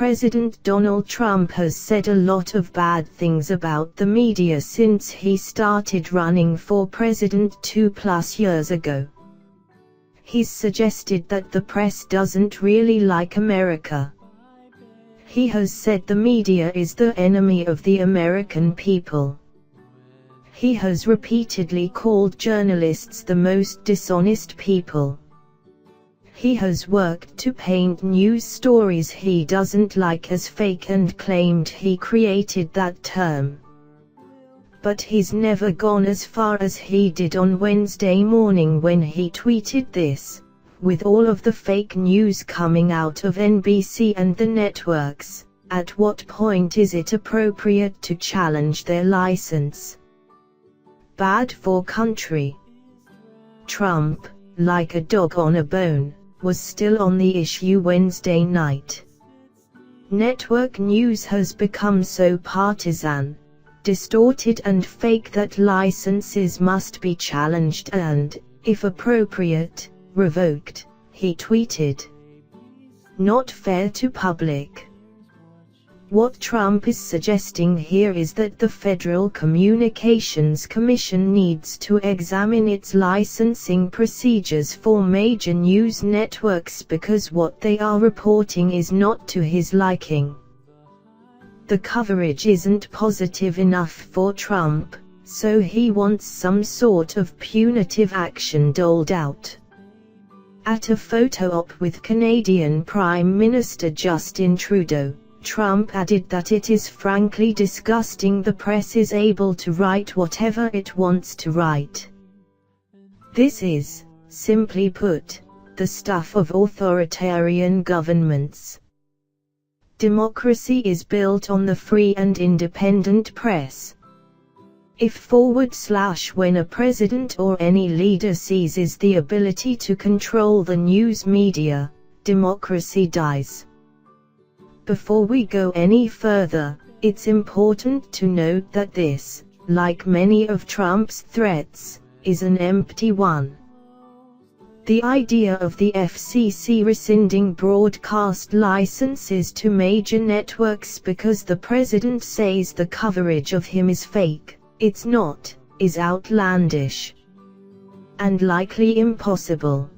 President Donald Trump has said a lot of bad things about the media since he started running for president 2+ years ago. He's suggested that the press doesn't really like America. He has said the media is the enemy of the American people. He has repeatedly called journalists the most dishonest people. He has worked to paint news stories he doesn't like as fake and claimed he created that term. But he's never gone as far as he did on Wednesday morning when he tweeted this: "With all of the fake news coming out of NBC and the networks, at what point is it appropriate to challenge their license? Bad for country." Trump, like a dog on a bone, was still on the issue Wednesday night. Network news has become so partisan, distorted and fake that licenses must be challenged and, if appropriate, revoked, he tweeted. Not fair to public. What Trump is suggesting here is that the Federal Communications Commission needs to examine its licensing procedures for major news networks because what they are reporting is not to his liking. The coverage isn't positive enough for Trump, so he wants some sort of punitive action doled out. At a photo op with Canadian Prime Minister Justin Trudeau, Trump added that it is frankly disgusting the press is able to write whatever it wants to write. This is, simply put, the stuff of authoritarian governments. Democracy is built on the free and independent press. If when a president or any leader seizes the ability to control the news media, democracy dies. Before we go any further, it's important to note that this, like many of Trump's threats, is an empty one. The idea of the FCC rescinding broadcast licenses to major networks because the president says the coverage of him is fake, it's not, is outlandish. And likely impossible.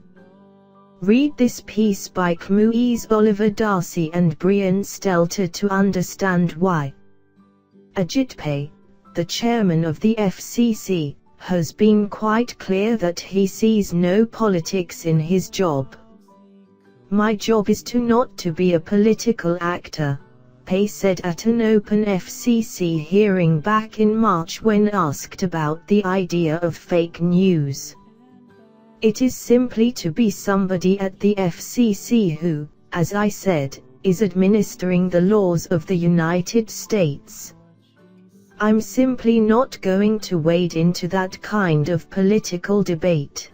Read this piece by KMUE's Oliver Darcy and Brian Stelter to understand why. Ajit Pai, the chairman of the FCC, has been quite clear that he sees no politics in his job. "My job is not to be a political actor," Pai said at an open FCC hearing back in March when asked about the idea of fake news. "It is simply to be somebody at the FCC who, as I said, is administering the laws of the United States. I'm simply not going to wade into that kind of political debate."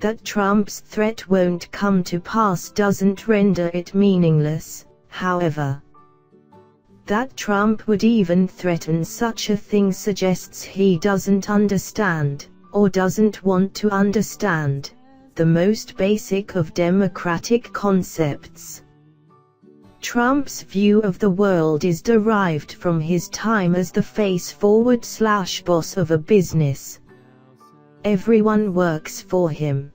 That Trump's threat won't come to pass doesn't render it meaningless, however. That Trump would even threaten such a thing suggests he doesn't understand, or doesn't want to understand, the most basic of democratic concepts. Trump's view of the world is derived from his time as the face/boss of a business. Everyone works for him.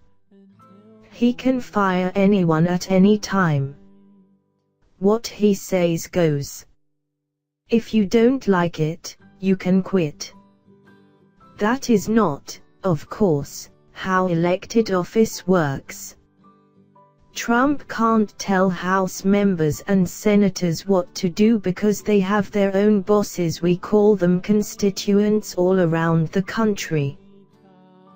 He can fire anyone at any time. What he says goes. If you don't like it, you can quit. That is not, of course, how elected office works. Trump can't tell House members and senators what to do because they have their own bosses, we call them constituents, all around the country.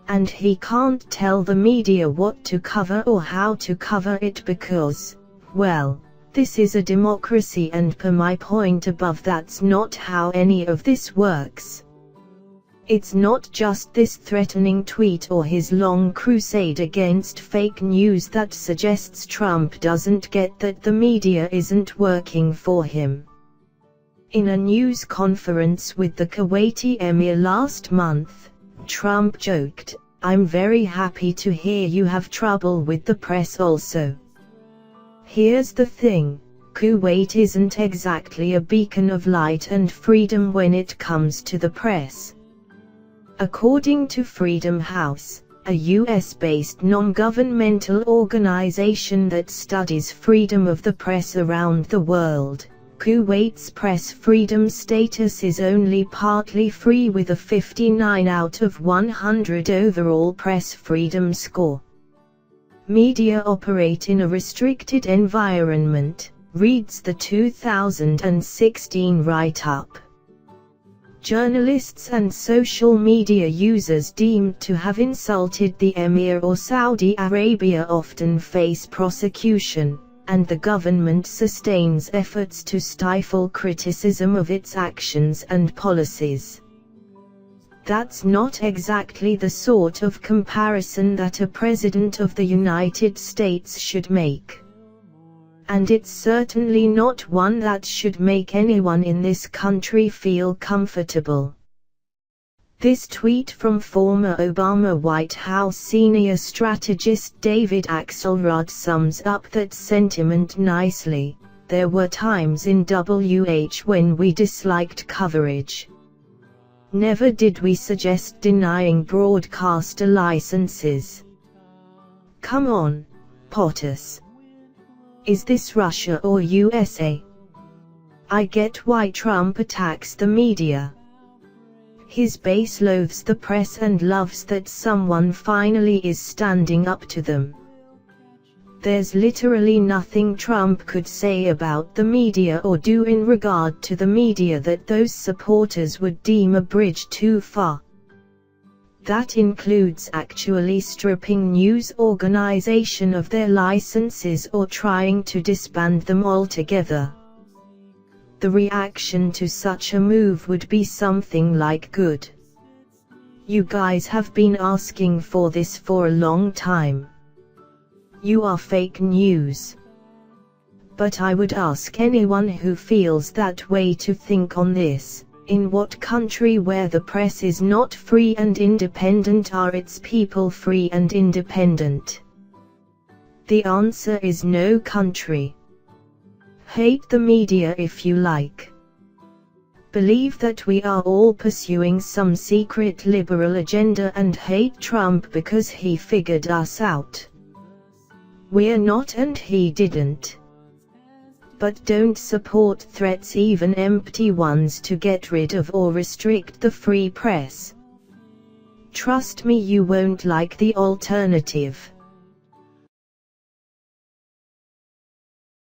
And he can't tell the media what to cover or how to cover it because, well, this is a democracy and per my point above that's not how any of this works. It's not just this threatening tweet or his long crusade against fake news that suggests Trump doesn't get that the media isn't working for him. In a news conference with the Kuwaiti Emir last month, Trump joked, "I'm very happy to hear you have trouble with the press also. Here's the thing, Kuwait isn't exactly a beacon of light and freedom when it comes to the press. According to Freedom House, a US-based non-governmental organization that studies freedom of the press around the world, Kuwait's press freedom status is only partly free with a 59 out of 100 overall press freedom score. Media operate in a restricted environment, reads the 2016 write-up. Journalists and social media users deemed to have insulted the Emir or Saudi Arabia often face prosecution, and the government sustains efforts to stifle criticism of its actions and policies. That's not exactly the sort of comparison that a President of the United States should make. And it's certainly not one that should make anyone in this country feel comfortable. This tweet from former Obama White House senior strategist David Axelrod sums up that sentiment nicely. There were times in WH when we disliked coverage. Never did we suggest denying broadcaster licenses. Come on, POTUS. Is this Russia or USA? I get why Trump attacks the media. His base loathes the press and loves that someone finally is standing up to them. There's literally nothing Trump could say about the media or do in regard to the media that those supporters would deem a bridge too far. That includes actually stripping news organization of their licenses or trying to disband them altogether. The reaction to such a move would be something like good. You guys have been asking for this for a long time. You are fake news. But I would ask anyone who feels that way to think on this. In what country where the press is not free and independent are its people free and independent? The answer is no country. Hate the media if you like. Believe that we are all pursuing some secret liberal agenda and hate Trump because he figured us out. We're not and he didn't. But don't support threats, even empty ones, to get rid of or restrict the free press. Trust me, you won't like the alternative.